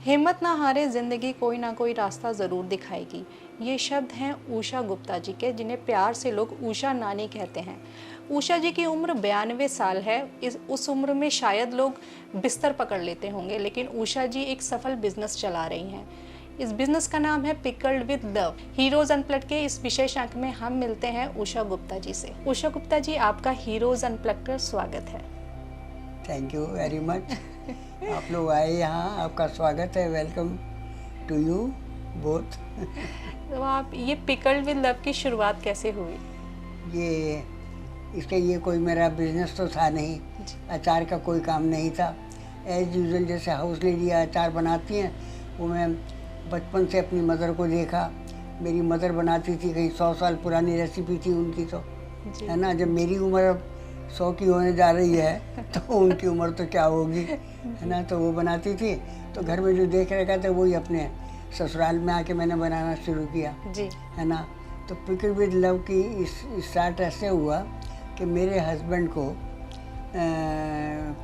हिम्मत ना हारे, जिंदगी कोई ना कोई रास्ता ज़रूर दिखाएगी। ये शब्द हैं ऊषा गुप्ता जी के, जिन्हें प्यार से लोग ऊषा नानी कहते हैं। ऊषा जी की उम्र 92 साल है। उस उम्र में शायद लोग बिस्तर पकड़ लेते होंगे, लेकिन ऊषा जी एक सफल बिजनेस चला रही हैं। इस बिजनेस का नाम है pickled with love. Heroes unplugged के इस विशेष अंक में हम मिलते हैं ऊषा गुप्ता जी से। ऊषा गुप्ता जी, आपका हीरोज अनप्लग्ड पर स्वागत है। Thank you very much. आप लोग आए यहाँ, आपका स्वागत है। Welcome to you both. तो आप ये पिकल्ड विद लव की शुरुआत कैसे हुई? ये कोई मेरा बिजनेस तो था नहीं, अचार का कोई काम नहीं था। एज यूजुअल जैसे हाउस लेडी अचार बनाती हैं, वो मैं बचपन से अपनी मदर को देखा। मेरी मदर बनाती थी, कहीं 100 साल पुरानी रेसिपी थी उनकी, तो है ना। जब मेरी उम्र अब 100 की होने जा रही है तो उनकी उम्र तो क्या होगी, है ना। तो वो बनाती थी, तो घर में जो देख रखा था वही अपने ससुराल में आके मैंने बनाना शुरू किया जी, है ना। तो पिकल्ड विद लव की स्टार्ट ऐसे हुआ कि मेरे हस्बैंड को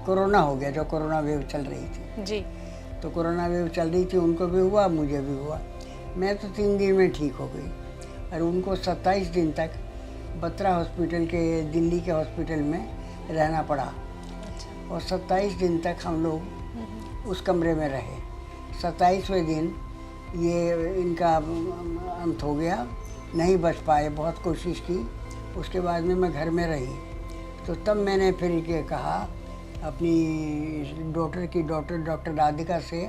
कोरोना हो गया, जो कोरोना वेव चल रही थी जी। तो कोरोना वेव चल रही थी, उनको भी हुआ, मुझे भी हुआ। मैं तो 3 दिन में ठीक हो गई, और उनको 27 दिन तक बत्रा हॉस्पिटल के, दिल्ली के हॉस्पिटल में रहना पड़ा। अच्छा। और 27 दिन तक हम लोग उस कमरे में रहे। 27वें दिन ये इनका अंत हो गया, नहीं बच पाए, बहुत कोशिश की। उसके बाद में मैं घर में रही, तो तब मैंने फिर ये कहा अपनी डॉक्टर राधिका से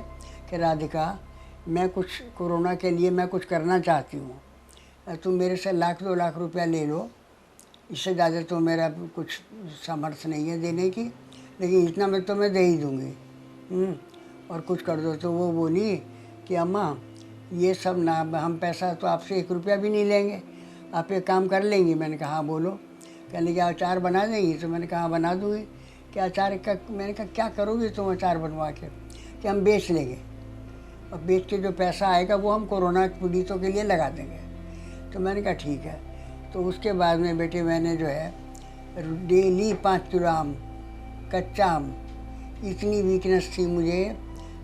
कि राधिका, मैं कुछ कोरोना के लिए मैं कुछ करना चाहती हूँ, तुम मेरे से 1-2 लाख रुपया ले लो, इससे ज़्यादा तो मेरा कुछ सामर्थ्य नहीं है देने की, लेकिन इतना मैं तुम्हें दे ही दूँगी, और कुछ कर दो। तो वो बोली कि अम्मा, ये सब ना, हम पैसा तो आपसे 1 रुपया भी नहीं लेंगे, आप एक काम कर लेंगी। मैंने कहा हाँ बोलो। कहने लगे अचार बना देंगी? तो मैंने कहा बना दूँगी। कि अचार का, मैंने कहा क्या करोगी तुम अचार बनवा के? कि हम बेच लेंगे, और बेच के जो पैसा आएगा वो हम कोरोना पीड़ितों के लिए लगा देंगे। तो मैंने कहा ठीक है। तो उसके बाद में बेटे मैंने जो है डेली 5 किलो आम, कच्चा आम, इतनी वीकनेस थी मुझे,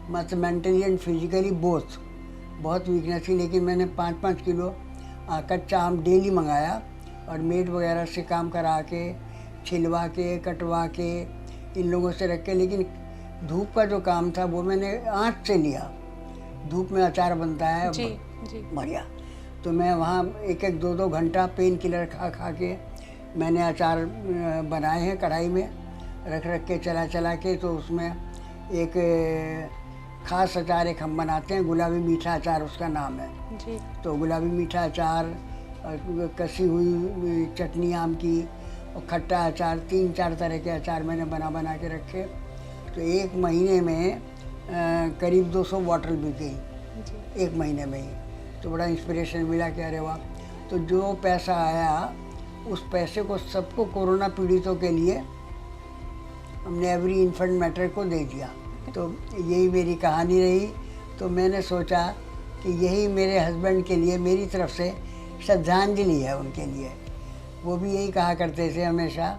मतलब मेंटली एंड फिजिकली बोथ बहुत वीकनेस थी, लेकिन मैंने 5-5 किलो कच्चा आम डेली मंगाया, और मेड वगैरह से काम करा के, छिलवा के, कटवा के, इन लोगों से रख के। लेकिन धूप का जो काम था वो मैंने आँच से लिया। धूप में अचार बनता है जी, बढ़िया। तो मैं वहाँ 1-1, 2-2 घंटा पेन किलर खा के मैंने अचार बनाए हैं, कढ़ाई में रख के चला के। तो उसमें एक ख़ास अचार एक हम बनाते हैं, गुलाबी मीठा अचार उसका नाम है जी। तो गुलाबी मीठा अचार, कसी हुई चटनी आम की, और खट्टा अचार, 3-4 तरह के अचार मैंने बना के रखे। तो 1 महीने में करीब 200 बॉटल बिक गई, 1 महीने में ही। तो बड़ा इंस्पिरेशन मिला कि अरे वाह। तो जो पैसा आया, उस पैसे को सबको कोरोना पीड़ितों के लिए हमने एवरी इन्फेंट मैटर को दे दिया। तो यही मेरी कहानी रही। तो मैंने सोचा कि यही मेरे हस्बैंड के लिए मेरी तरफ से श्रद्धांजलि है उनके लिए। वो भी यही कहा करते थे हमेशा,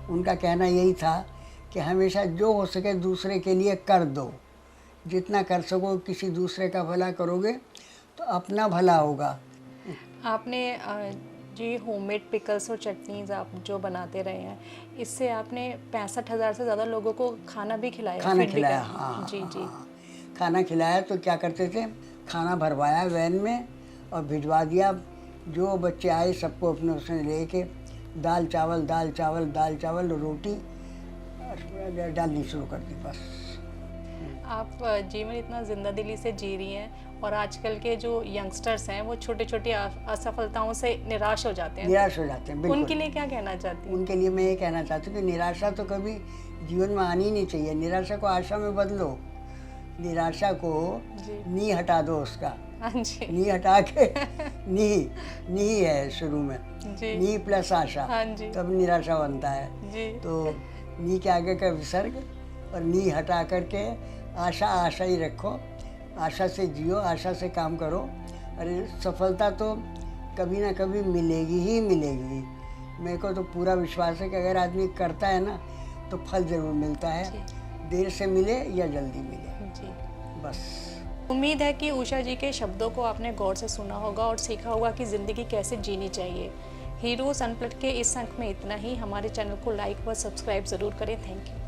उनका कहना यही था कि हमेशा जो हो सके दूसरे के लिए कर दो, जितना कर सको किसी दूसरे का भला करोगे तो अपना भला होगा। आपने जी होममेड पिकल्स और चटनीज आप जो बनाते रहे हैं, इससे आपने 65,000 से ज़्यादा लोगों को खाना भी खिलाया। हाँ जी जी, खाना खिलाया। तो क्या करते थे, खाना भरवाया वैन में और भिजवा दिया। जो बच्चे आए सबको अपने उसमें लेके दाल चावल रोटी डालनी शुरू कर दी, बस। आप जीवन इतना जिंदा दिली से जी रही हैं, और आजकल के जो यंगस्टर्स हैं वो छोटी छोटी असफलताओं से निराश हो जाते हैं। बिल्कुल। उनके लिए क्या कहना चाहती हैं? उनके लिए मैं ये कहना चाहती हूँ कि निराशा तो कभी जीवन में आनी नहीं चाहिए। निराशा को आशा में बदलो, निराशा को नी हटा दो उसका। नी हटा के नी है शुरू में, नी प्लस आशा, तब निराशा बनता है। तो नी के आगे का विसर्ग और नी हटा करके आशा ही रखो, आशा से जियो, आशा से काम करो। अरे सफलता तो कभी ना कभी मिलेगी ही मिलेगी। मेरे को तो पूरा विश्वास है कि अगर आदमी करता है ना तो फल ज़रूर मिलता है, देर से मिले या जल्दी मिले, बस। उम्मीद है कि उषा जी के शब्दों को आपने गौर से सुना होगा और सीखा होगा कि ज़िंदगी कैसे जीनी चाहिए। हीरोज़ अनप्लग्ड के इस अंक में इतना ही। हमारे चैनल को लाइक व सब्सक्राइब ज़रूर करें। Thank you.